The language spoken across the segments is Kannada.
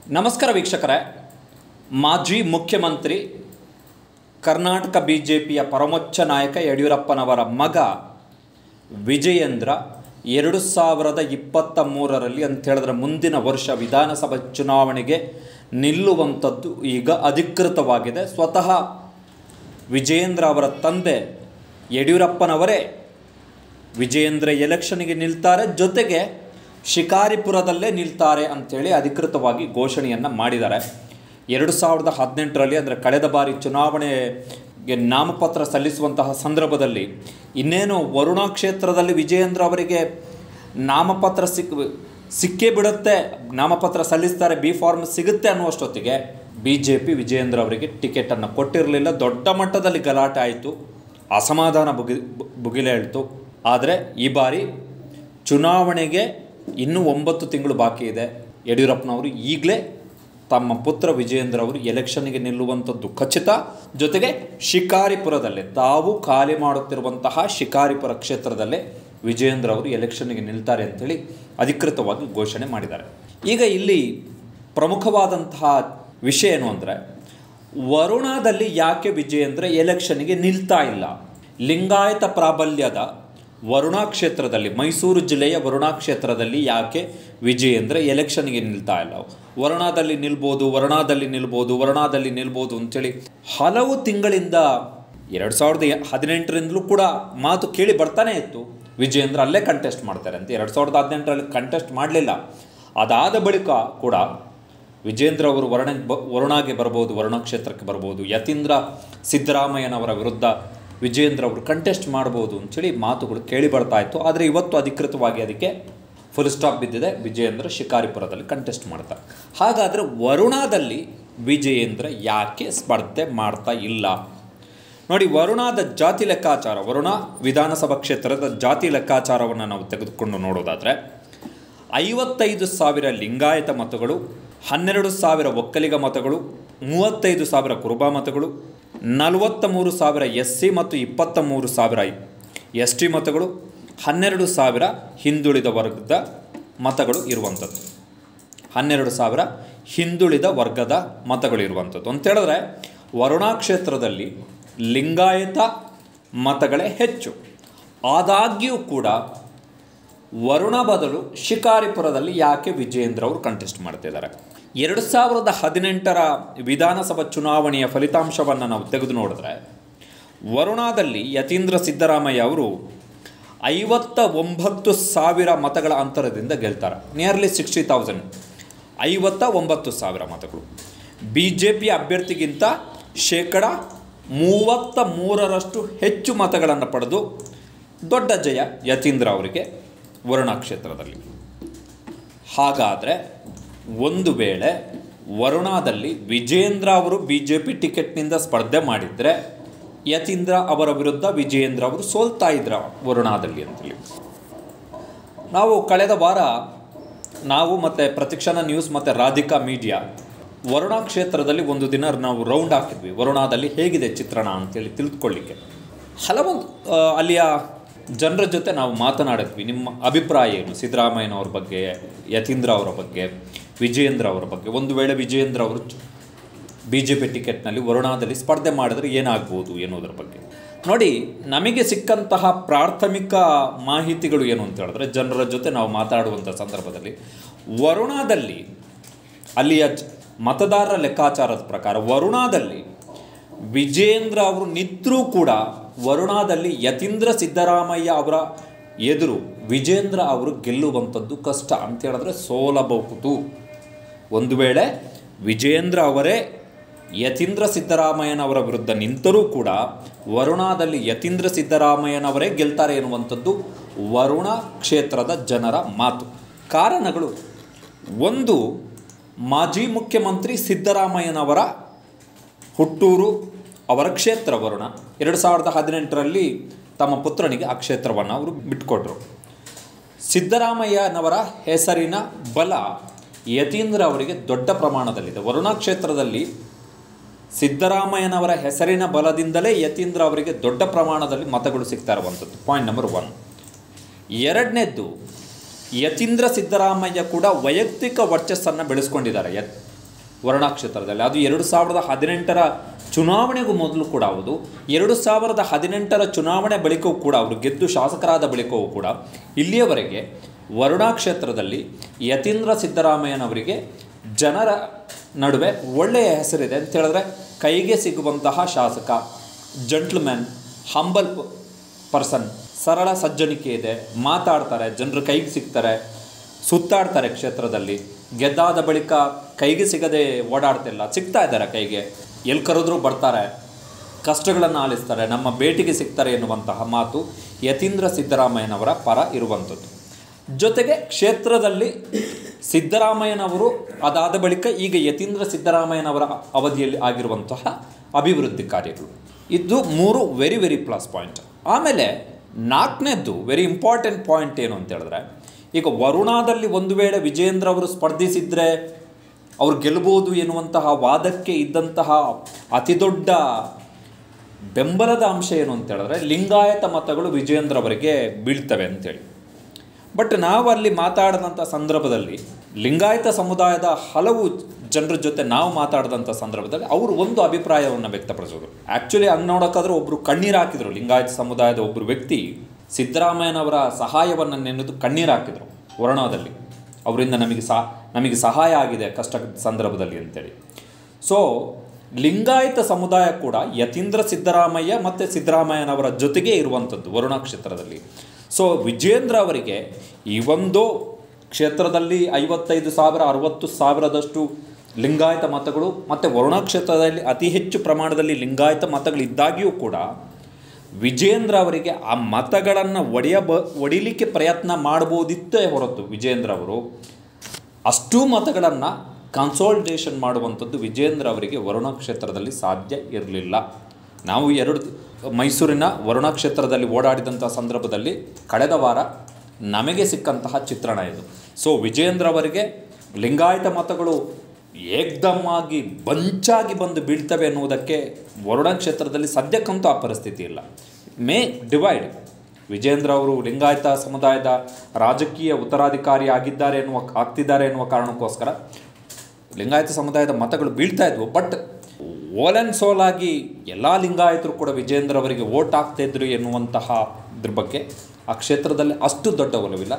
ನಮಸ್ಕಾರ ವೀಕ್ಷಕರೇ. ಮಾಜಿ ಮುಖ್ಯಮಂತ್ರಿ ಕರ್ನಾಟಕ ಬಿಜೆಪಿಯ ಪರಮೋಚ್ಚ ನಾಯಕ ಯಡಿಯೂರಪ್ಪನವರ ಮಗ ವಿಜಯೇಂದ್ರ 2023ರಲ್ಲಿ ಅಂತ ಹೇಳಿದ್ರೆ ಮುಂದಿನ ವರ್ಷ ವಿಧಾನಸಭಾ ಚುನಾವಣೆಗೆ ನಿಲ್ಲುವಂಥದ್ದು ಈಗ ಅಧಿಕೃತವಾಗಿದೆ. ಸ್ವತಃ ವಿಜಯೇಂದ್ರ ಅವರ ತಂದೆ ಯಡಿಯೂರಪ್ಪನವರೇ ವಿಜಯೇಂದ್ರ ಎಲೆಕ್ಷನ್ಗೆ ನಿಲ್ತಾರೆ, ಜೊತೆಗೆ ಶಿಕಾರಿಪುರದಲ್ಲೇ ನಿಲ್ತಾರೆ ಅಂಥೇಳಿ ಅಧಿಕೃತವಾಗಿ ಘೋಷಣೆಯನ್ನು ಮಾಡಿದ್ದಾರೆ. 2018ರಲ್ಲಿ ಅಂದರೆ ಕಳೆದ ಬಾರಿ ಚುನಾವಣೆಗೆ ನಾಮಪತ್ರ ಸಲ್ಲಿಸುವಂತಹ ಸಂದರ್ಭದಲ್ಲಿ ಇನ್ನೇನು ವರುಣಾ ಕ್ಷೇತ್ರದಲ್ಲಿ ವಿಜಯೇಂದ್ರ ಅವರಿಗೆ ನಾಮಪತ್ರ ಸಿಕ್ಕೇ ಬಿಡುತ್ತೆ, ನಾಮಪತ್ರ ಸಲ್ಲಿಸ್ತಾರೆ, ಬಿ ಫಾರ್ಮ್ ಸಿಗುತ್ತೆ ಅನ್ನುವಷ್ಟೊತ್ತಿಗೆ BJP ವಿಜಯೇಂದ್ರ ಅವರಿಗೆ ಟಿಕೆಟನ್ನು ಕೊಟ್ಟಿರಲಿಲ್ಲ. ದೊಡ್ಡ ಮಟ್ಟದಲ್ಲಿ ಗಲಾಟೆ ಆಯಿತು, ಅಸಮಾಧಾನ ಭುಗಿಲೇಳ್ತು. ಆದರೆ ಈ ಬಾರಿ ಚುನಾವಣೆಗೆ ಇನ್ನೂ 9 ತಿಂಗಳು ಬಾಕಿ ಇದೆ. ಯಡಿಯೂರಪ್ಪನವರು ಈಗಲೇ ತಮ್ಮ ಪುತ್ರ ವಿಜಯೇಂದ್ರ ಅವರು ಎಲೆಕ್ಷನ್ಗೆ ನಿಲ್ಲುವಂಥದ್ದು ಖಚಿತ. ಜೊತೆಗೆ ಶಿಕಾರಿಪುರದಲ್ಲೇ ತಾವು ಖಾಲಿ ಮಾಡುತ್ತಿರುವಂತಹ ಶಿಕಾರಿಪುರ ಕ್ಷೇತ್ರದಲ್ಲೇ ವಿಜಯೇಂದ್ರ ಅವರು ಎಲೆಕ್ಷನ್ಗೆ ನಿಲ್ತಾರೆ ಅಂಥೇಳಿ ಅಧಿಕೃತವಾಗಿ ಘೋಷಣೆ ಮಾಡಿದ್ದಾರೆ. ಈಗ ಇಲ್ಲಿ ಪ್ರಮುಖವಾದಂತಹ ವಿಷಯ ಏನು ಅಂದರೆ, ವರುಣಾದಲ್ಲಿ ಯಾಕೆ ವಿಜಯೇಂದ್ರ ಎಲೆಕ್ಷನ್ಗೆ ನಿಲ್ತಾ ಇಲ್ಲ? ಲಿಂಗಾಯತ ಪ್ರಾಬಲ್ಯದ ವರುಣಾ ಕ್ಷೇತ್ರದಲ್ಲಿ, ಮೈಸೂರು ಜಿಲ್ಲೆಯ ವರುಣಾ ಕ್ಷೇತ್ರದಲ್ಲಿ ಯಾಕೆ ವಿಜಯೇಂದ್ರ ಎಲೆಕ್ಷನ್ಗೆ ನಿಲ್ತಾ ಇಲ್ಲ? ವರುಣಾದಲ್ಲಿ ನಿಲ್ಬೋದು ಅಂಥೇಳಿ ಹಲವು ತಿಂಗಳಿಂದ 2018ರಿಂದಲೂ ಕೂಡ ಮಾತು ಕೇಳಿ ಬರ್ತಾನೆ ಇತ್ತು. ವಿಜಯೇಂದ್ರ ಅಲ್ಲೇ ಕಂಟೆಸ್ಟ್ ಮಾಡ್ತಾರೆ ಅಂತ. 2018ರಲ್ಲಿ ಕಂಟೆಸ್ಟ್ ಮಾಡಲಿಲ್ಲ. ಅದಾದ ಬಳಿಕ ಕೂಡ ವಿಜಯೇಂದ್ರ ಅವರು ವರುಣಾಗೆ ಬರ್ಬೋದು, ವರುಣಾ ಕ್ಷೇತ್ರಕ್ಕೆ ಬರ್ಬೋದು, ಯತೀಂದ್ರ ಸಿದ್ದರಾಮಯ್ಯನವರ ವಿರುದ್ಧ ವಿಜಯೇಂದ್ರ ಅವರು ಕಂಟೆಸ್ಟ್ ಮಾಡ್ಬೋದು ಅಂಥೇಳಿ ಮಾತುಗಳು ಕೇಳಿ ಬರ್ತಾ ಇತ್ತು. ಆದರೆ ಇವತ್ತು ಅಧಿಕೃತವಾಗಿ ಅದಕ್ಕೆ ಫುಲ್ ಸ್ಟಾಪ್ ಬಿದ್ದಿದೆ. ವಿಜಯೇಂದ್ರ ಶಿಕಾರಿಪುರದಲ್ಲಿ ಕಂಟೆಸ್ಟ್ ಮಾಡ್ತಾರೆ. ಹಾಗಾದರೆ ವರುಣಾದಲ್ಲಿ ವಿಜಯೇಂದ್ರ ಯಾಕೆ ಸ್ಪರ್ಧೆ ಮಾಡ್ತಾ ಇಲ್ಲ? ನೋಡಿ, ವರುಣಾದ ಜಾತಿ ಲೆಕ್ಕಾಚಾರ, ವರುಣಾ ವಿಧಾನಸಭಾ ಕ್ಷೇತ್ರದ ಜಾತಿ ಲೆಕ್ಕಾಚಾರವನ್ನು ನಾವು ತೆಗೆದುಕೊಂಡು ನೋಡೋದಾದರೆ 55,000 ಲಿಂಗಾಯತ ಮತಗಳು, 12,000 ಒಕ್ಕಲಿಗ ಮತಗಳು, 35,000 ಕುರುಬ ಮತಗಳು, 43,000 SC ಮತ್ತು 23,000 ST ಮತಗಳು, 12,000 ಹಿಂದುಳಿದ ವರ್ಗದ ಮತಗಳು ಇರುವಂಥದ್ದು. 12,000 ಹಿಂದುಳಿದ ವರ್ಗದ ಮತಗಳು ಇರುವಂಥದ್ದು ಅಂತೇಳಿದ್ರೆ ವರುಣಾ ಕ್ಷೇತ್ರದಲ್ಲಿ ಲಿಂಗಾಯತ ಮತಗಳೇ ಹೆಚ್ಚು. ಆದಾಗ್ಯೂ ಕೂಡ ವರುಣ ಬದಲು ಶಿಕಾರಿಪುರದಲ್ಲಿ ಯಾಕೆ ವಿಜಯೇಂದ್ರ ಅವರು ಕಂಟೆಸ್ಟ್ ಮಾಡ್ತಿದ್ದಾರೆ? 2018ರ ವಿಧಾನಸಭಾ ಚುನಾವಣೆಯ ಫಲಿತಾಂಶವನ್ನು ನಾವು ತೆಗೆದು ನೋಡಿದ್ರೆ ವರುಣಾದಲ್ಲಿ ಯತೀಂದ್ರ ಸಿದ್ದರಾಮಯ್ಯ ಅವರು 59,000 ಮತಗಳ ಅಂತರದಿಂದ ಗೆಲ್ತಾರೆ. ನಿಯರ್ಲಿ 60,000, 59,000 ಮತಗಳು. BJP ಅಭ್ಯರ್ಥಿಗಿಂತ 33% ಹೆಚ್ಚು ಮತಗಳನ್ನು ಪಡೆದು ದೊಡ್ಡ ಜಯ ಯತೀಂದ್ರ ಅವರಿಗೆ ವರುಣಾ ಕ್ಷೇತ್ರದಲ್ಲಿ. ಹಾಗಾದರೆ ಒಂದು ವೇಳೆ ವರುಣಾದಲ್ಲಿ ವಿಜಯೇಂದ್ರ ಅವರು BJP ಟಿಕೆಟ್ನಿಂದ ಸ್ಪರ್ಧೆ ಮಾಡಿದರೆ ಯತೀಂದ್ರ ಅವರ ವಿರುದ್ಧ ವಿಜಯೇಂದ್ರ ಅವರು ಸೋಲ್ತಾ ಇದ್ರ ವರುಣಾದಲ್ಲಿ ಅಂತೇಳಿ ನಾವು ಕಳೆದ ವಾರ ನಾವು ಮತ್ತು ಪ್ರತಿಕ್ಷಣ ನ್ಯೂಸ್ ಮತ್ತು ರಾಧಿಕಾ ಮೀಡಿಯಾ ವರುಣಾ ಕ್ಷೇತ್ರದಲ್ಲಿ ಒಂದು ದಿನ ನಾವು ರೌಂಡ್ ಹಾಕಿದ್ವಿ. ವರುಣಾದಲ್ಲಿ ಹೇಗಿದೆ ಚಿತ್ರಣ ಅಂತೇಳಿ ತಿಳಿದುಕೊಳ್ಳಿಕ್ಕೆ ಹಲವು ಅಲ್ಲಿಯ ಜನರ ಜೊತೆ ನಾವು ಮಾತನಾಡಿದ್ವಿ. ನಿಮ್ಮ ಅಭಿಪ್ರಾಯ ಏನು ಸಿದ್ದರಾಮಯ್ಯನವ್ರ ಬಗ್ಗೆ, ಯತೀಂದ್ರ ಅವರ ಬಗ್ಗೆ, ವಿಜಯೇಂದ್ರ ಅವರ ಬಗ್ಗೆ? ಒಂದು ವೇಳೆ ವಿಜಯೇಂದ್ರ ಅವರು BJP ಟಿಕೆಟ್ನಲ್ಲಿ ವರುಣಾದಲ್ಲಿ ಸ್ಪರ್ಧೆ ಮಾಡಿದ್ರೆ ಏನಾಗ್ಬೋದು ಎನ್ನುವುದರ ಬಗ್ಗೆ ನೋಡಿ. ನಮಗೆ ಸಿಕ್ಕಂತಹ ಪ್ರಾಥಮಿಕ ಮಾಹಿತಿಗಳು ಏನು ಅಂತ ಹೇಳಿದ್ರೆ, ಜನರ ಜೊತೆ ನಾವು ಮಾತಾಡುವಂಥ ಸಂದರ್ಭದಲ್ಲಿ ವರುಣಾದಲ್ಲಿ ಅಲ್ಲಿಯ ಮತದಾರರ ಲೆಕ್ಕಾಚಾರದ ಪ್ರಕಾರ ವರುಣಾದಲ್ಲಿ ವಿಜಯೇಂದ್ರ ಅವರು ನಿಂತರೂ ಕೂಡ ವರುಣಾದಲ್ಲಿ ಯತೀಂದ್ರ ಸಿದ್ದರಾಮಯ್ಯ ಅವರ ಎದುರು ವಿಜಯೇಂದ್ರ ಅವರು ಗೆಲ್ಲುವಂಥದ್ದು ಕಷ್ಟ ಅಂತ ಹೇಳಿದ್ರೆ ಸೋಲಬಹುದು. ಒಂದು ವೇಳೆ ವಿಜಯೇಂದ್ರ ಅವರೇ ಯತೀಂದ್ರ ಸಿದ್ದರಾಮಯ್ಯನವರ ವಿರುದ್ಧ ನಿಂತರೂ ಕೂಡ ವರುಣಾದಲ್ಲಿ ಯತೀಂದ್ರ ಸಿದ್ದರಾಮಯ್ಯನವರೇ ಗೆಲ್ತಾರೆ ಎನ್ನುವಂಥದ್ದು ವರುಣ ಕ್ಷೇತ್ರದ ಜನರ ಮಾತು. ಕಾರಣಗಳು: ಒಂದು, ಮಾಜಿ ಮುಖ್ಯಮಂತ್ರಿ ಸಿದ್ದರಾಮಯ್ಯನವರ ಹುಟ್ಟೂರು, ಅವರ ಕ್ಷೇತ್ರ ವರುಣ. 2018ರಲ್ಲಿ ತಮ್ಮ ಪುತ್ರನಿಗೆ ಆ ಕ್ಷೇತ್ರವನ್ನು ಅವರು ಬಿಟ್ಟುಕೊಟ್ರು. ಸಿದ್ದರಾಮಯ್ಯನವರ ಹೆಸರಿನ ಬಲ ಯತೀಂದ್ರ ಅವರಿಗೆ ದೊಡ್ಡ ಪ್ರಮಾಣದಲ್ಲಿದೆ. ವರುಣಾ ಕ್ಷೇತ್ರದಲ್ಲಿ ಸಿದ್ದರಾಮಯ್ಯನವರ ಹೆಸರಿನ ಬಲದಿಂದಲೇ ಯತೀಂದ್ರ ಅವರಿಗೆ ದೊಡ್ಡ ಪ್ರಮಾಣದಲ್ಲಿ ಮತಗಳು ಸಿಗ್ತಾ ಇರುವಂಥದ್ದು. Point number 1. ಎರಡನೇದ್ದು, ಯತೀಂದ್ರ ಸಿದ್ದರಾಮಯ್ಯ ಕೂಡ ವೈಯಕ್ತಿಕ ವರ್ಚಸ್ಸನ್ನು ಬೆಳೆಸ್ಕೊಂಡಿದ್ದಾರೆ. ವರುಣಾ ಕ್ಷೇತ್ರದಲ್ಲಿ. ಅದು 2018ರ ಚುನಾವಣೆಗೂ ಮೊದಲು ಕೂಡ ಹೌದು, 2018ರ ಚುನಾವಣೆ ಬಳಿಕವೂ ಕೂಡ ಅವರು ಗೆದ್ದು ಶಾಸಕರಾದ ಬಳಿಕವೂ ಕೂಡ ಇಲ್ಲಿಯವರೆಗೆ ವರುಣಾ ಕ್ಷೇತ್ರದಲ್ಲಿ ಯತೀಂದ್ರ ಸಿದ್ದರಾಮಯ್ಯನವರಿಗೆ ಜನರ ನಡುವೆ ಒಳ್ಳೆಯ ಹೆಸರಿದೆ ಅಂತ ಹೇಳಿದ್ರೆ, ಕೈಗೆ ಸಿಗುವಂತಹ ಶಾಸಕ, ಜಂಟ್ಲ್ಮ್ಯಾನ್, ಹಂಬಲ್ ಪರ್ಸನ್, ಸರಳ ಸಜ್ಜನಿಕೆ ಇದೆ, ಮಾತಾಡ್ತಾರೆ, ಜನರು ಕೈಗೆ ಸಿಗ್ತಾರೆ, ಸುತ್ತಾಡ್ತಾರೆ ಕ್ಷೇತ್ರದಲ್ಲಿ. ಗೆದ್ದಾದ ಬಳಿಕ ಕೈಗೆ ಸಿಗದೆ ಓಡಾಡ್ತಿಲ್ಲ, ಸಿಗ್ತಾ ಇದ್ದಾರೆ ಕೈಗೆ, ಎಲ್ಲಿ ಕರೆದ್ರೂ ಬರ್ತಾರೆ, ಕಷ್ಟಗಳನ್ನು ಆಲಿಸ್ತಾರೆ, ನಮ್ಮ ಭೇಟಿಗೆ ಸಿಗ್ತಾರೆ ಎನ್ನುವಂತಹ ಮಾತು ಯತೀಂದ್ರ ಸಿದ್ದರಾಮಯ್ಯನವರ ಪರ ಇರುವಂಥದ್ದು. ಜೊತೆಗೆ ಕ್ಷೇತ್ರದಲ್ಲಿ ಸಿದ್ದರಾಮಯ್ಯನವರು ಅದಾದ ಬಳಿಕ ಈಗ ಯತೀಂದ್ರ ಸಿದ್ದರಾಮಯ್ಯನವರ ಅವಧಿಯಲ್ಲಿ ಆಗಿರುವಂತಹ ಅಭಿವೃದ್ಧಿ ಕಾರ್ಯಗಳು, ಇದು 3 ವೆರಿ ವೆರಿ ಪ್ಲಸ್ ಪಾಯಿಂಟ್. ಆಮೇಲೆ 4ನೇದ್ದು ವೆರಿ ಇಂಪಾರ್ಟೆಂಟ್ ಪಾಯಿಂಟ್ ಏನು ಅಂತ ಹೇಳಿದ್ರೆ, ಈಗ ವರುಣಾದಲ್ಲಿ ಒಂದು ವೇಳೆ ವಿಜೇಂದ್ರ ಅವರು ಸ್ಪರ್ಧಿಸಿದರೆ ಅವ್ರು ಗೆಲ್ಲಬಹುದು ಎನ್ನುವಂತಹ ವಾದಕ್ಕೆ ಇದ್ದಂತಹ ಅತಿ ದೊಡ್ಡ ಬೆಂಬಲದ ಅಂಶ ಏನು ಅಂತ ಹೇಳಿದ್ರೆ, ಲಿಂಗಾಯತ ಮತಗಳು ವಿಜೇಂದ್ರ ಅವರಿಗೆ ಬೀಳ್ತವೆ ಅಂತೇಳಿ. ಬಟ್ ನಾವು ಅಲ್ಲಿ ಮಾತಾಡಿದಂಥ ಸಂದರ್ಭದಲ್ಲಿ ಲಿಂಗಾಯತ ಸಮುದಾಯದ ಹಲವು ಜನರ ಜೊತೆ ನಾವು ಮಾತಾಡಿದಂಥ ಸಂದರ್ಭದಲ್ಲಿ ಅವರು ಒಂದು ಅಭಿಪ್ರಾಯವನ್ನು ವ್ಯಕ್ತಪಡಿಸೋದು. ಆ್ಯಕ್ಚುಲಿ ಹಂಗೆ ನೋಡೋಕ್ಕಾದ್ರೆ ಒಬ್ಬರು ಕಣ್ಣೀರು ಹಾಕಿದರು, ಲಿಂಗಾಯತ ಸಮುದಾಯದ ಒಬ್ಬರು ವ್ಯಕ್ತಿ ಸಿದ್ದರಾಮಯ್ಯನವರ ಸಹಾಯವನ್ನು ನೆನೆದು ಕಣ್ಣೀರು ಹಾಕಿದರು ವರುಣಾದಲ್ಲಿ, ಅವರಿಂದ ನಮಗೆ ಸಹಾಯ ಆಗಿದೆ ಕಷ್ಟ ಸಂದರ್ಭದಲ್ಲಿ ಅಂತೇಳಿ. ಸೊ ಲಿಂಗಾಯತ ಸಮುದಾಯ ಕೂಡ ಯತೀಂದ್ರ ಸಿದ್ದರಾಮಯ್ಯ ಮತ್ತು ಸಿದ್ದರಾಮಯ್ಯನವರ ಜೊತೆಗೆ ಇರುವಂಥದ್ದು ವರುಣಾ ಕ್ಷೇತ್ರದಲ್ಲಿ. ಸೊ ವಿಜೇಂದ್ರ ಅವರಿಗೆ ಈ ಒಂದು ಕ್ಷೇತ್ರದಲ್ಲಿ 55,000 60,000ದಷ್ಟು ಲಿಂಗಾಯತ ಮತಗಳು ಮತ್ತು ವರುಣಾ ಕ್ಷೇತ್ರದಲ್ಲಿ ಅತಿ ಹೆಚ್ಚು ಪ್ರಮಾಣದಲ್ಲಿ ಲಿಂಗಾಯತ ಮತಗಳಿದ್ದಾಗಿಯೂ ಕೂಡ ವಿಜೇಂದ್ರ ಅವರಿಗೆ ಆ ಮತಗಳನ್ನು ಒಡಿಲಿಕ್ಕೆ ಪ್ರಯತ್ನ ಮಾಡ್ಬೋದಿತ್ತೇ ಹೊರತು ವಿಜೇಂದ್ರ ಅವರು ಅಷ್ಟೂ ಮತಗಳನ್ನು ಕನ್ಸಾಲಿಡೇಷನ್ ಮಾಡುವಂಥದ್ದು ವಿಜೇಂದ್ರ ಅವರಿಗೆ ವರುಣಾ ಕ್ಷೇತ್ರದಲ್ಲಿ ಸಾಧ್ಯ ಇರಲಿಲ್ಲ. ನಾವು ಮೈಸೂರಿನ ವರುಣಾ ಕ್ಷೇತ್ರದಲ್ಲಿ ಓಡಾಡಿದಂಥ ಸಂದರ್ಭದಲ್ಲಿ ಕಳೆದ ವಾರ ನಮಗೆ ಸಿಕ್ಕಂತಹ ಚಿತ್ರಣ ಇದು. ಸೊ ವಿಜೇಂದ್ರ ಅವರಿಗೆ ಲಿಂಗಾಯತ ಮತಗಳು ಏಕ್ದಮ್ಮಾಗಿ ಬಂಚಾಗಿ ಬಂದು ಬೀಳ್ತವೆ ಎನ್ನುವುದಕ್ಕೆ ವರುಣಾ ಕ್ಷೇತ್ರದಲ್ಲಿ ಸದ್ಯಕ್ಕಂತೂ ಆ ಪರಿಸ್ಥಿತಿ ಇಲ್ಲ. ಮೇ ಡಿವೈಡ್. ವಿಜೇಂದ್ರ ಅವರು ಲಿಂಗಾಯತ ಸಮುದಾಯದ ರಾಜಕೀಯ ಉತ್ತರಾಧಿಕಾರಿ ಆಗ್ತಿದ್ದಾರೆ ಎನ್ನುವ ಕಾರಣಕ್ಕೋಸ್ಕರ ಲಿಂಗಾಯತ ಸಮುದಾಯದ ಮತಗಳು ಬೀಳ್ತಾ ಇದ್ವು. ಬಟ್ ಓಲ್ ಆ್ಯಂಡ್ ಸೋಲ್ ಆಗಿ ಎಲ್ಲ ಲಿಂಗಾಯತರು ಕೂಡ ವಿಜೇಂದ್ರ ಅವರಿಗೆ ವೋಟ್ ಆಗ್ತಾಯಿದ್ರು ಎನ್ನುವಂತಹ ಇದ್ರ ಬಗ್ಗೆ ಆ ಕ್ಷೇತ್ರದಲ್ಲಿ ಅಷ್ಟು ದೊಡ್ಡ ಒಲವಿಲ್ಲ.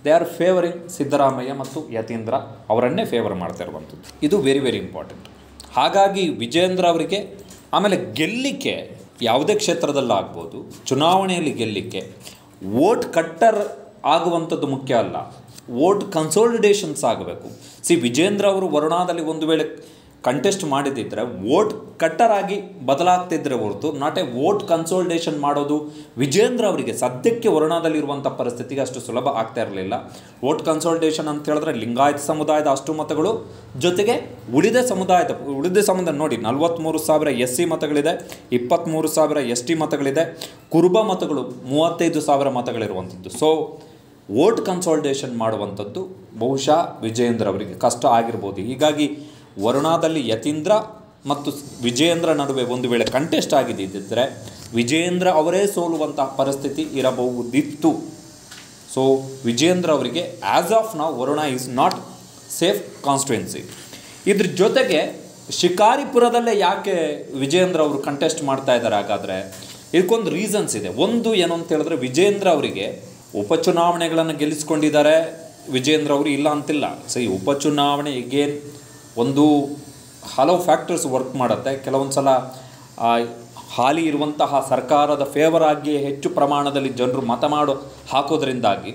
ದೇ ಆರ್ ಫೇವರಿಂಗ್ ಸಿದ್ದರಾಮಯ್ಯ ಮತ್ತು ಯತೀಂದ್ರ ಅವರನ್ನೇ ಫೇವರ್ ಮಾಡ್ತಾ ಇರುವಂಥದ್ದು. ಇದು ವೆರಿ ವೆರಿ ಇಂಪಾರ್ಟೆಂಟ್. ಹಾಗಾಗಿ ವಿಜೇಂದ್ರ ಅವರಿಗೆ ಆಮೇಲೆ ಗೆಲ್ಲಿಕ್ಕೆ ಯಾವುದೇ ಕ್ಷೇತ್ರದಲ್ಲಾಗ್ಬೋದು, ಚುನಾವಣೆಯಲ್ಲಿ ಗೆಲ್ಲಿಕ್ಕೆ ವೋಟ್ ಕಟ್ಟರ್ ಆಗುವಂಥದ್ದು ಮುಖ್ಯ ಅಲ್ಲ, ವೋಟ್ ಕನ್ಸಾಲಿಡೇಷನ್ಸ್ ಆಗಬೇಕು. ವಿಜೇಂದ್ರ ಅವರು ವರುಣಾದಲ್ಲಿ ಒಂದು ವೇಳೆ ಕಂಟೆಸ್ಟ್ ಮಾಡಿದ್ದಿದ್ರೆ ವೋಟ್ ಕಟ್ಟರ್ ಆಗಿ ಬದಲಾಗ್ತಿದ್ರೆ ಹೊರತು ನಾಟ್ ಎ ವೋಟ್ ಕನ್ಸಾಲಿಡೇಷನ್ ಮಾಡೋದು ವಿಜೇಂದ್ರ ಅವರಿಗೆ ಸದ್ಯಕ್ಕೆ ವರುಣಾದಲ್ಲಿರುವಂಥ ಪರಿಸ್ಥಿತಿಗೆ ಅಷ್ಟು ಸುಲಭ ಆಗ್ತಾ ಇರಲಿಲ್ಲ. ವೋಟ್ ಕನ್ಸಾಲಿಡೇಷನ್ ಅಂತ ಹೇಳಿದ್ರೆ ಲಿಂಗಾಯತ ಸಮುದಾಯದ ಅಷ್ಟು ಮತಗಳು ಜೊತೆಗೆ ಉಳಿದ ಸಮುದಾಯ ನೋಡಿ 43,000 SC ಮತಗಳಿದೆ, 23,000 ST ಮತಗಳಿದೆ, ಕುರುಬ ಮತಗಳು 35,000 ಮತಗಳಿರುವಂಥದ್ದು. ಸೊ ವೋಟ್ ಕನ್ಸಾಲಿಡೇಷನ್ ಮಾಡುವಂಥದ್ದು ಬಹುಶಃ ವಿಜೇಂದ್ರ ಅವರಿಗೆ ಕಷ್ಟ ಆಗಿರ್ಬೋದು. ಹೀಗಾಗಿ ವರುಣಾದಲ್ಲಿ ಯತೀಂದ್ರ ಮತ್ತು ವಿಜೇಂದ್ರ ನಡುವೆ ಒಂದು ವೇಳೆ ಕಂಟೆಸ್ಟ್ ಆಗಿದ್ದಿದ್ದರೆ ವಿಜೇಂದ್ರ ಅವರೇ ಸೋಲುವಂತಹ ಪರಿಸ್ಥಿತಿ ಇರಬಹುದಿತ್ತು. ಸೊ ವಿಜೇಂದ್ರ ಅವರಿಗೆ as of now Varuna is not safe constituency. ಇದ್ರ ಜೊತೆಗೆ ಶಿಕಾರಿಪುರದಲ್ಲೇ ಯಾಕೆ ವಿಜೇಂದ್ರ ಅವರು ಕಂಟೆಸ್ಟ್ ಮಾಡ್ತಾ ಇದ್ದಾರೆ? ಹಾಗಾದರೆ ಇದಕ್ಕೊಂದು ರೀಸನ್ಸ್ ಇದೆ. ಒಂದು ಏನು ಅಂತ ಹೇಳಿದ್ರೆ, ವಿಜೇಂದ್ರ ಅವರಿಗೆ ಉಪಚುನಾವಣೆಗಳನ್ನು ಗೆಲ್ಲಿಸ್ಕೊಂಡಿದ್ದಾರೆ ವಿಜೇಂದ್ರ ಅವರು, ಇಲ್ಲ ಅಂತಿಲ್ಲ. ಈ ಉಪಚುನಾವಣೆ ಎಗೇನ್ ಒಂದು ಹಲವು ಫ್ಯಾಕ್ಟರ್ಸ್ ವರ್ಕ್ ಮಾಡುತ್ತೆ. ಕೆಲವೊಂದು ಸಲ ಹಾಲಿ ಇರುವಂತಹ ಸರ್ಕಾರದ ಫೇವರ್ ಆಗಿ ಹೆಚ್ಚು ಪ್ರಮಾಣದಲ್ಲಿ ಜನರು ಮತ ಹಾಕೋದ್ರಿಂದಾಗಿ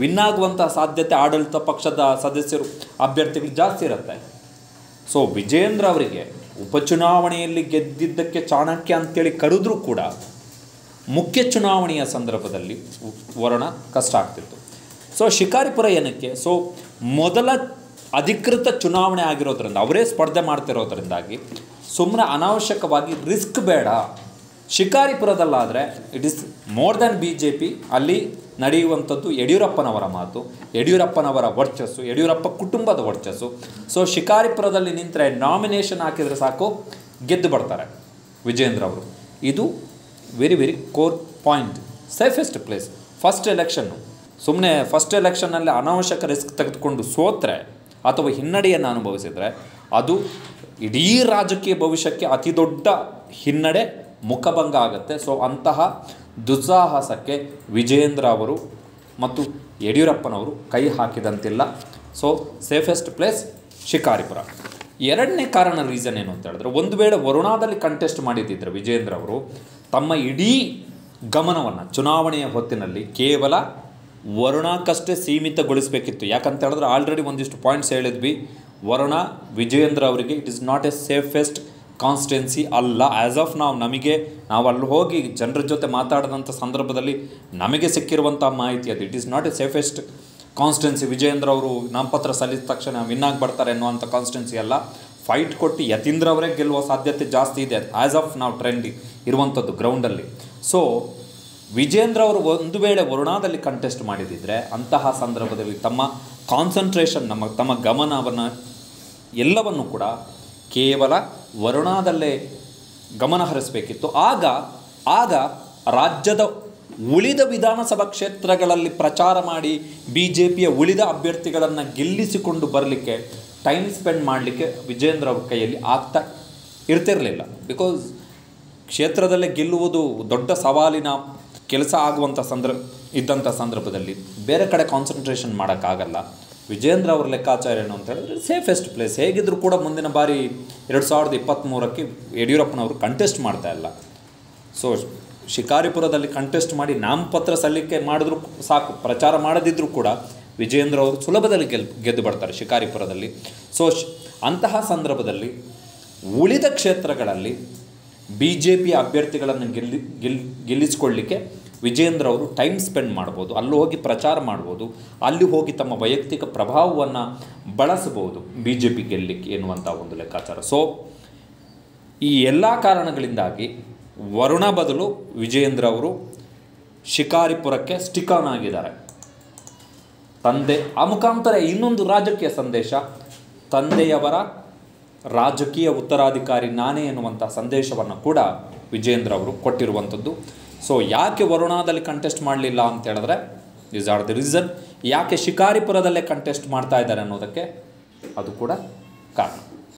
ವಿನ್ ಆಗುವಂತಹ ಸಾಧ್ಯತೆ ಆಡಳಿತ ಪಕ್ಷದ ಸದಸ್ಯರು ಅಭ್ಯರ್ಥಿಗಳು ಜಾಸ್ತಿ ಇರುತ್ತೆ. ಸೊ ವಿಜೇಂದ್ರ ಅವರಿಗೆ ಉಪಚುನಾವಣೆಯಲ್ಲಿ ಗೆದ್ದಿದ್ದಕ್ಕೆ ಚಾಣಕ್ಯ ಅಂತೇಳಿ ಕರೆದ್ರೂ ಕೂಡ ಮುಖ್ಯ ಚುನಾವಣೆಯ ಸಂದರ್ಭದಲ್ಲಿ ವರುಣ ಕಷ್ಟ ಆಗ್ತಿತ್ತು. ಸೊ ಶಿಕಾರಿಪುರ ಏನಕ್ಕೆ? ಸೊ ಮೊದಲ ಅಧಿಕೃತ ಚುನಾವಣೆ ಆಗಿರೋದ್ರಿಂದ ಅವರೇ ಸ್ಪರ್ಧೆ ಮಾಡ್ತಿರೋದ್ರಿಂದಾಗಿ ಸುಮ್ಮನೆ ಅನಾವಶ್ಯಕವಾಗಿ ರಿಸ್ಕ್ ಬೇಡ. ಶಿಕಾರಿಪುರದಲ್ಲಾದರೆ it is more than BJP. ಅಲ್ಲಿ ನಡೆಯುವಂಥದ್ದು ಯಡಿಯೂರಪ್ಪನವರ ಮಾತು, ಯಡಿಯೂರಪ್ಪನವರ ವರ್ಚಸ್ಸು, ಯಡಿಯೂರಪ್ಪ ಕುಟುಂಬದ ವರ್ಚಸ್ಸು. ಸೊ ಶಿಕಾರಿಪುರದಲ್ಲಿ ನಿಂತರೆ ನಾಮಿನೇಷನ್ ಹಾಕಿದರೆ ಸಾಕು, ಗೆದ್ದು ಬರ್ತಾರೆ ವಿಜೇಂದ್ರ ಅವರು. ಇದು very very core point. Safest place. First election ಸುಮ್ಮನೆ ಫಸ್ಟ್ ಎಲೆಕ್ಷನ್ನಲ್ಲಿ ಅನಾವಶ್ಯಕ ರಿಸ್ಕ್ ತೆಗೆದುಕೊಂಡು ಸೋತ್ರೆ ಅಥವಾ ಹಿನ್ನಡೆಯನ್ನು ಅನುಭವಿಸಿದರೆ ಅದು ಇಡೀ ರಾಜಕೀಯ ಭವಿಷ್ಯಕ್ಕೆ ಅತಿ ದೊಡ್ಡ ಹಿನ್ನಡೆ, ಮುಖಭಂಗ ಆಗುತ್ತೆ. ಸೊ ಅಂತಹ ದುಸ್ಸಾಹಸಕ್ಕೆ ವಿಜಯೇಂದ್ರ ಅವರು ಮತ್ತು ಯಡಿಯೂರಪ್ಪನವರು ಕೈ ಹಾಕಿದಂತಿಲ್ಲ. So safest place Shikaripura. ಎರಡನೇ ಕಾರಣ ರೀಸನ್ ಏನು ಅಂತ ಹೇಳಿದ್ರೆ, ಒಂದು ವೇಳೆ ವರುಣಾದಲ್ಲಿ ಕಂಟೆಸ್ಟ್ ಮಾಡಿದ್ದಿದ್ರೆ ವಿಜಯೇಂದ್ರ ಅವರು ತಮ್ಮ ಇಡೀ ಗಮನವನ್ನು ಚುನಾವಣೆಯ ಹೊತ್ತಿನಲ್ಲಿ ಕೇವಲ ವರುಣಕ್ಕಷ್ಟೇ ಸೀಮಿತಗೊಳಿಸಬೇಕಿತ್ತು. ಯಾಕಂತ ಹೇಳಿದ್ರೆ ಆಲ್ರೆಡಿ ಒಂದಿಷ್ಟು ಪಾಯಿಂಟ್ಸ್ ಹೇಳಿದ್ವಿ. ವರುಣ ವಿಜಯೇಂದ್ರ ಅವರಿಗೆ it is not A safest constituency ಅಲ್ಲ. ಆ್ಯಸ್ ಆಫ್ ನಾವು ಅಲ್ಲಿ ಹೋಗಿ ಜನರ ಜೊತೆ ಮಾತಾಡಿದಂಥ ಸಂದರ್ಭದಲ್ಲಿ ನಮಗೆ ಸಿಕ್ಕಿರುವಂಥ ಮಾಹಿತಿ ಅದು it is not A safest constituency. Vijayendra ಅವರು ನಾಮಪತ್ರ ಸಲ್ಲಿಸಿದ ತಕ್ಷಣ ವಿನ್ನಾಗಿ ಬರ್ತಾರೆ ಅನ್ನುವಂಥ ಕಾನ್ಸ್ಟಿಟ್ಯುನ್ಸಿ ಅಲ್ಲ. ಫೈಟ್ ಕೊಟ್ಟು ಯತೀಂದ್ರ ಅವರೇ ಗೆಲ್ಲುವ ಸಾಧ್ಯತೆ ಜಾಸ್ತಿ ಇದೆ ಆ್ಯಸ್ ಆಫ್ ಟ್ರೆಂಡ್ ಇರುವಂಥದ್ದು ಗ್ರೌಂಡಲ್ಲಿ. ಸೊ ವಿಜಯೇಂದ್ರ ಅವರು ಒಂದು ವೇಳೆ ವರುಣಾದಲ್ಲಿ ಕಂಟೆಸ್ಟ್ ಮಾಡಿದಿದ್ದರೆ ಅಂತಹ ಸಂದರ್ಭದಲ್ಲಿ ತಮ್ಮ ಕಾನ್ಸಂಟ್ರೇಷನ್ ತಮ್ಮ ಗಮನವನ್ನು ಎಲ್ಲವನ್ನು ಕೂಡ ಕೇವಲ ವರುಣಾದಲ್ಲೇ ಗಮನ ಹರಿಸಬೇಕಿತ್ತು. ಆಗ ರಾಜ್ಯದ ಉಳಿದ ವಿಧಾನಸಭಾ ಕ್ಷೇತ್ರಗಳಲ್ಲಿ ಪ್ರಚಾರ ಮಾಡಿ BJPಯ ಉಳಿದ ಅಭ್ಯರ್ಥಿಗಳನ್ನು ಗೆಲ್ಲಿಸಿಕೊಂಡು ಬರಲಿಕ್ಕೆ ಟೈಮ್ ಸ್ಪೆಂಡ್ ಮಾಡಲಿಕ್ಕೆ ವಿಜಯೇಂದ್ರ ಅವ್ರ ಕೈಯಲ್ಲಿ ಆಗ್ತಾ ಇರ್ತಿರಲಿಲ್ಲ. ಬಿಕಾಸ್ ಕ್ಷೇತ್ರದಲ್ಲೇ ಗೆಲ್ಲುವುದು ದೊಡ್ಡ ಸವಾಲಿನ ಕೆಲಸ ಆಗುವಂಥ ಇದ್ದಂಥ ಸಂದರ್ಭದಲ್ಲಿ ಬೇರೆ ಕಡೆ ಕಾನ್ಸಂಟ್ರೇಷನ್ ಮಾಡೋಕ್ಕಾಗಲ್ಲ. ವಿಜಯೇಂದ್ರ ಅವ್ರ ಲೆಕ್ಕಾಚಾರ ಏನು ಅಂತ ಹೇಳಿದ್ರೆ ಸೇಫೆಸ್ಟ್ ಪ್ಲೇಸ್. ಹೇಗಿದ್ದರೂ ಕೂಡ ಮುಂದಿನ ಬಾರಿ 2023ಕ್ಕೆ ಯಡಿಯೂರಪ್ಪನವರು ಕಂಟೆಸ್ಟ್ ಮಾಡ್ತಾ ಇಲ್ಲ. ಸೊ ಶಿಕಾರಿಪುರದಲ್ಲಿ ಕಂಟೆಸ್ಟ್ ಮಾಡಿ ನಾಮಪತ್ರ ಸಲ್ಲಿಕೆ ಮಾಡಿದ್ರು ಸಾಕು, ಪ್ರಚಾರ ಮಾಡದಿದ್ದರೂ ಕೂಡ ವಿಜಯೇಂದ್ರ ಅವರು ಸುಲಭದಲ್ಲಿ ಗೆದ್ದು ಬರ್ತಾರೆ ಶಿಕಾರಿಪುರದಲ್ಲಿ. ಸೊ ಅಂತಹ ಸಂದರ್ಭದಲ್ಲಿ ಉಳಿದ ಕ್ಷೇತ್ರಗಳಲ್ಲಿ BJP ಅಭ್ಯರ್ಥಿಗಳನ್ನು ಗೆಲ್ಲಿಸಿಕೊಳ್ಳಲಿಕ್ಕೆ ವಿಜಯೇಂದ್ರ ಅವರು ಟೈಮ್ ಸ್ಪೆಂಡ್ ಮಾಡ್ಬೋದು, ಅಲ್ಲಿ ಹೋಗಿ ಪ್ರಚಾರ ಮಾಡ್ಬೋದು, ಅಲ್ಲಿ ಹೋಗಿ ತಮ್ಮ ವೈಯಕ್ತಿಕ ಪ್ರಭಾವವನ್ನು ಬಳಸಬಹುದು BJP ಗೆಲ್ಲಲಿಕ್ಕೆ ಎನ್ನುವಂಥ ಒಂದು ಲೆಕ್ಕಾಚಾರ. ಸೊ ಈ ಎಲ್ಲ ಕಾರಣಗಳಿಂದಾಗಿ ವರುಣ ಬದಲು ವಿಜಯೇಂದ್ರ ಅವರು ಶಿಕಾರಿಪುರಕ್ಕೆ ಸ್ಟಿಕ್ ಆನ್ ಆಗಿದ್ದಾರೆ. ಆ ಮುಖಾಂತರ ಇನ್ನೊಂದು ರಾಜಕೀಯ ಸಂದೇಶ, ತಂದೆಯವರ ರಾಜಕೀಯ ಉತ್ತರಾಧಿಕಾರಿ ನಾನೇ ಎನ್ನುವಂಥ ಸಂದೇಶವನ್ನು ಕೂಡ ವಿಜಯೇಂದ್ರ ಅವರು ಕೊಟ್ಟಿರುವಂಥದ್ದು. ಸೊ ಯಾಕೆ ವರುಣಾದಲ್ಲಿ ಕಂಟೆಸ್ಟ್ ಮಾಡಲಿಲ್ಲ ಅಂತ ಹೇಳಿದ್ರೆ ದೀಸ್ ಆರ್ ದಿ ರೀಸನ್. ಯಾಕೆ ಶಿಕಾರಿಪುರದಲ್ಲೇ ಕಂಟೆಸ್ಟ್ ಮಾಡ್ತಾ ಇದ್ದಾರೆ ಅನ್ನೋದಕ್ಕೆ ಅದು ಕೂಡ ಕಾರಣ.